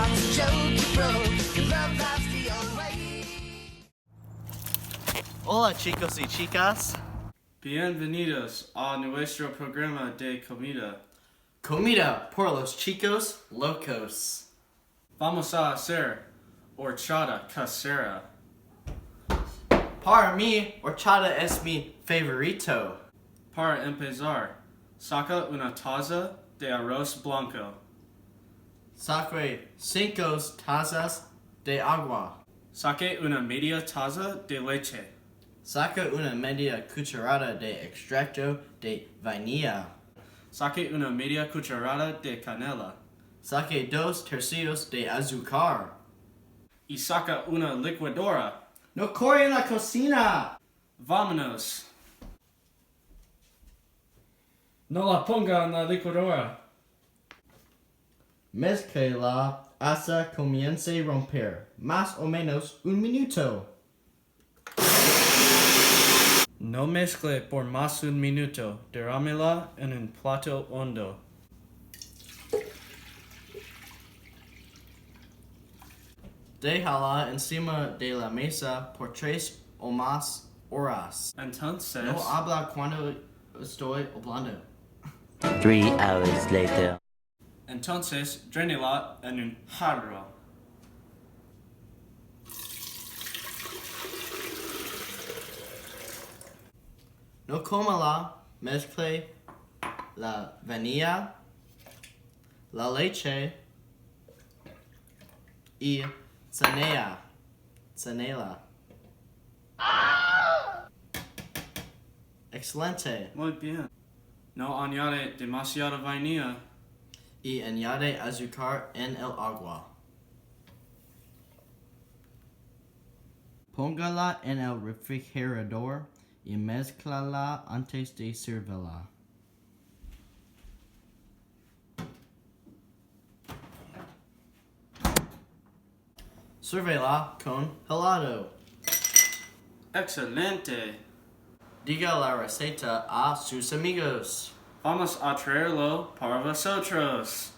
mom's a joke you broke. Your love life's the old way. Hola chicos y chicas. Bienvenidos a nuestro programa de comida. Comida por los chicos locos. Vamos a hacer horchata casera. Para mí, horchata es mi favorito. Para empezar, saca una taza de arroz blanco. Saque 5 tazas de agua. Saque una media taza de leche. Saca una media cucharada de extracto de vainilla. Saque una media cucharada de canela. Saque 2/3 de azúcar. Y saca una licuadora. No corre en la cocina. Vámonos. No la ponga en la licuadora. Mezcla hasta comience a romper. Más o menos 1 minuto. No mezcle por más un minuto. Derrámela en un plato hondo. Déjala encima de la mesa por 3 o más horas. Entonces, No habla cuando estoy hablando. 3 hours later. entonces drénela en un jarro. No cómala, mezcle la vainilla, la leche y canela. Excelente. Muy bien. No añade demasiada vainilla. Y añade azúcar en el agua. Póngala en el refrigerador y mezclala antes de servirla. Sírvela con helado. Excelente. Diga la receta a sus amigos. Vamos a traerlo para vosotros.